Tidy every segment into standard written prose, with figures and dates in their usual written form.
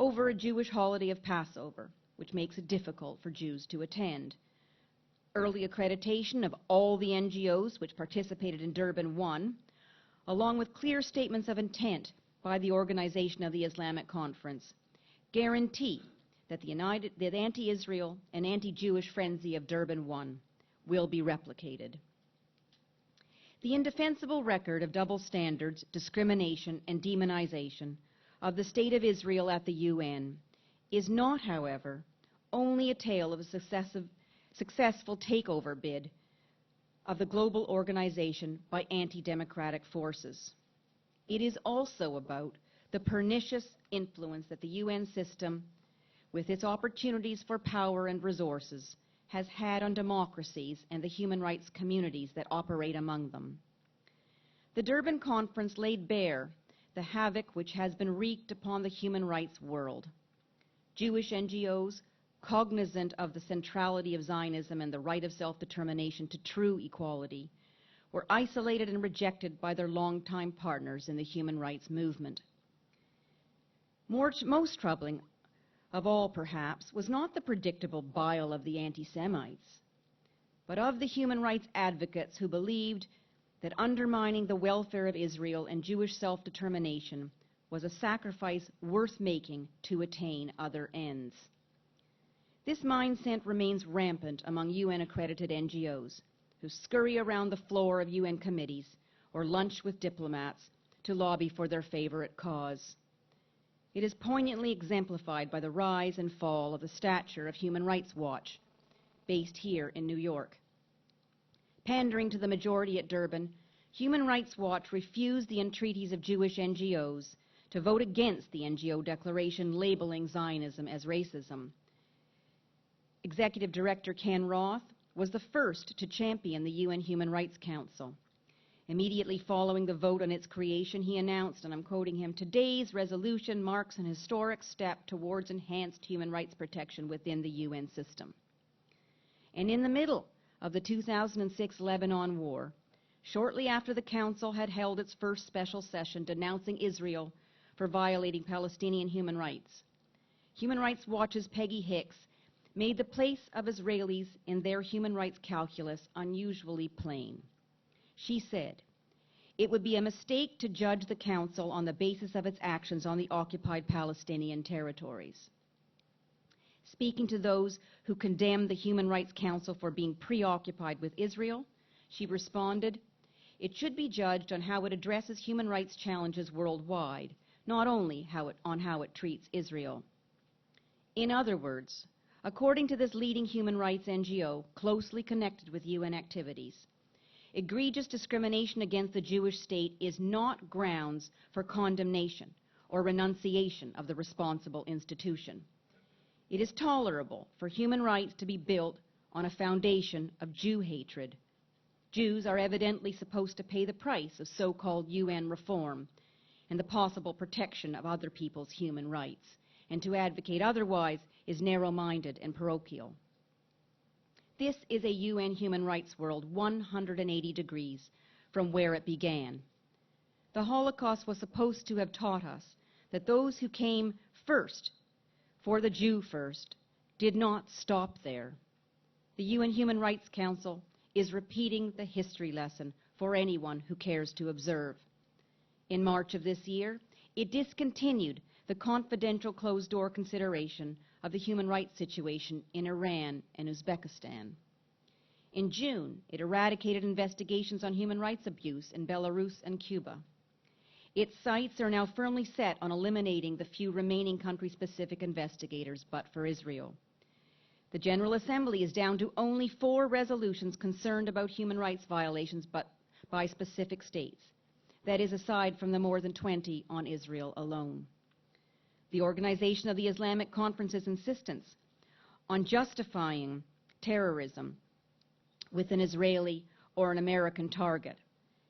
over a Jewish holiday of Passover, which makes it difficult for Jews to attend. Early accreditation of all the NGOs which participated in Durban I, along with clear statements of intent by the organization of the Islamic Conference, guarantee that the anti-Israel and anti-Jewish frenzy of Durban I will be replicated. The indefensible record of double standards, discrimination, and demonization of the State of Israel at the UN is not, however, only a tale of a successful takeover bid of the global organization by anti-democratic forces. It is also about the pernicious influence that the UN system, with its opportunities for power and resources, has had on democracies and the human rights communities that operate among them. The Durban Conference laid bare the havoc which has been wreaked upon the human rights world. Jewish NGOs, cognizant of the centrality of Zionism and the right of self-determination to true equality, were isolated and rejected by their longtime partners in the human rights movement. Most troubling of all, perhaps, was not the predictable bile of the anti-Semites, but of the human rights advocates who believed that undermining the welfare of Israel and Jewish self-determination was a sacrifice worth making to attain other ends. This mindset remains rampant among UN-accredited NGOs who scurry around the floor of UN committees or lunch with diplomats to lobby for their favorite cause. It is poignantly exemplified by the rise and fall of the stature of Human Rights Watch, based here in New York. Pandering to the majority at Durban, Human Rights Watch refused the entreaties of Jewish NGOs to vote against the NGO declaration labeling Zionism as racism. Executive Director Ken Roth was the first to champion the UN Human Rights Council. Immediately following the vote on its creation, he announced, and I'm quoting him, "Today's resolution marks an historic step towards enhanced human rights protection within the UN system." And in the middle of the 2006 Lebanon war, shortly after the Council had held its first special session denouncing Israel for violating Palestinian human rights, Human Rights Watch's Peggy Hicks made the place of Israelis in their human rights calculus unusually plain. She said, "It would be a mistake to judge the Council on the basis of its actions on the occupied Palestinian territories." Speaking to those who condemned the Human Rights Council for being preoccupied with Israel, she responded, "It should be judged on how it addresses human rights challenges worldwide, not only on how it treats Israel." In other words, according to this leading human rights NGO closely connected with UN activities, egregious discrimination against the Jewish state is not grounds for condemnation or renunciation of the responsible institution. It is tolerable for human rights to be built on a foundation of Jew hatred. Jews are evidently supposed to pay the price of so-called UN reform and the possible protection of other people's human rights, and to advocate otherwise is narrow-minded and parochial. This is a UN human rights world 180 degrees from where it began. The Holocaust was supposed to have taught us that those who came first, for the Jew first, did not stop there. The UN Human Rights Council is repeating the history lesson for anyone who cares to observe. In March of this year, it discontinued the confidential closed-door consideration of the human rights situation in Iran and Uzbekistan. In June, it eradicated investigations on human rights abuse in Belarus and Cuba. Its sights are now firmly set on eliminating the few remaining country-specific investigators, but for Israel. The General Assembly is down to only 4 resolutions concerned about human rights violations but by specific states. That is, aside from the more than 20 on Israel alone. The Organization of the Islamic Conference's insistence on justifying terrorism with an Israeli or an American target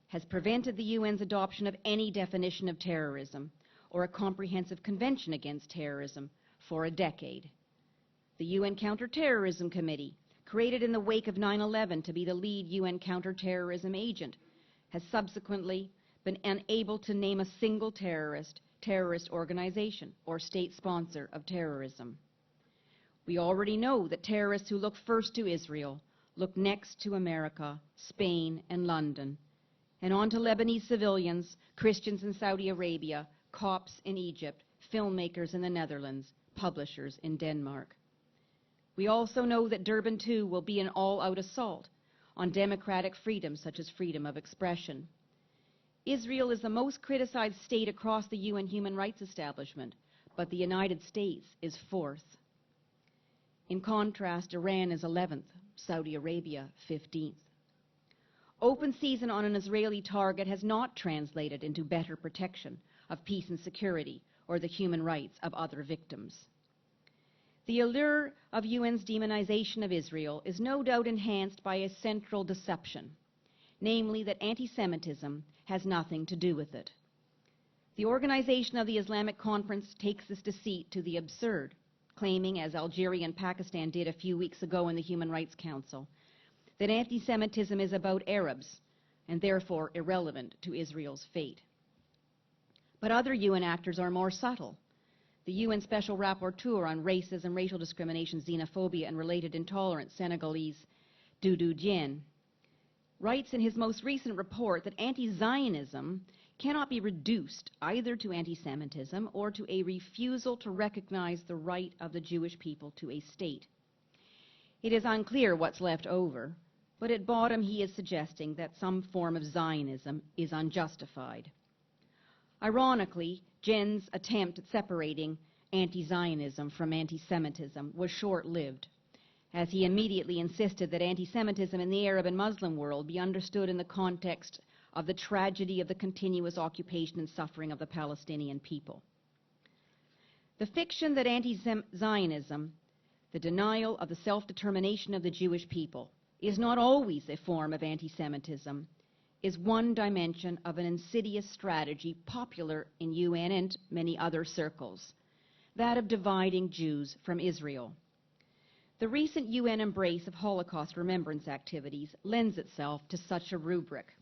has prevented the UN's adoption of any definition of terrorism or a comprehensive convention against terrorism for a decade. The UN Counterterrorism Committee, created in the wake of 9/11 to be the lead UN counterterrorism agent, has subsequently been unable to name a single terrorist terrorist organization or state sponsor of terrorism. We already know that terrorists who look first to Israel look next to America, Spain, and London, and on to Lebanese civilians, Christians in Saudi Arabia, Copts in Egypt, filmmakers in the Netherlands, publishers in Denmark. We also know that Durban II will be an all-out assault on democratic freedoms such as freedom of expression. Israel is the most criticized state across the UN human rights establishment, but the United States is fourth. In contrast, Iran is 11th, Saudi Arabia 15th. Open season on an Israeli target has not translated into better protection of peace and security or the human rights of other victims. The allure of UN's demonization of Israel is no doubt enhanced by a central deception, namely that anti-Semitism has nothing to do with it. The organization of the Islamic Conference takes this deceit to the absurd, claiming, as Algeria and Pakistan did a few weeks ago in the Human Rights Council, that anti-Semitism is about Arabs and therefore irrelevant to Israel's fate. But other UN actors are more subtle. The UN Special Rapporteur on Racism, Racial Discrimination, Xenophobia, and Related Intolerance, Senegalese Doudou Dieng, writes in his most recent report that anti-Zionism cannot be reduced either to anti-Semitism or to a refusal to recognize the right of the Jewish people to a state. It is unclear what's left over, but at bottom he is suggesting that some form of Zionism is unjustified. Ironically, Dieng's attempt at separating anti-Zionism from anti-Semitism was short-lived, as he immediately insisted that anti-Semitism in the Arab and Muslim world be understood in the context of the tragedy of the continuous occupation and suffering of the Palestinian people. The fiction that anti-Zionism, the denial of the self-determination of the Jewish people, is not always a form of anti-Semitism, is one dimension of an insidious strategy popular in UN and many other circles, that of dividing Jews from Israel. The recent UN embrace of Holocaust remembrance activities lends itself to such a rubric.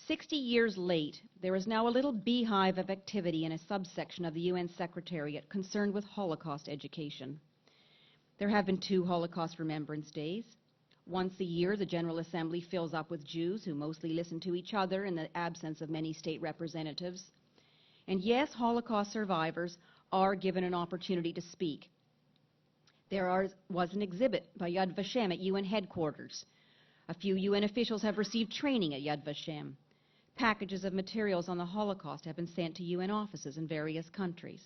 60 years late, there is now a little beehive of activity in a subsection of the UN Secretariat concerned with Holocaust education. There have been 2 Holocaust Remembrance Days. Once a year, the General Assembly fills up with Jews who mostly listen to each other in the absence of many state representatives. And yes, Holocaust survivors are given an opportunity to speak. There was an exhibit by Yad Vashem at UN headquarters. A few UN officials have received training at Yad Vashem. Packages of materials on the Holocaust have been sent to UN offices in various countries.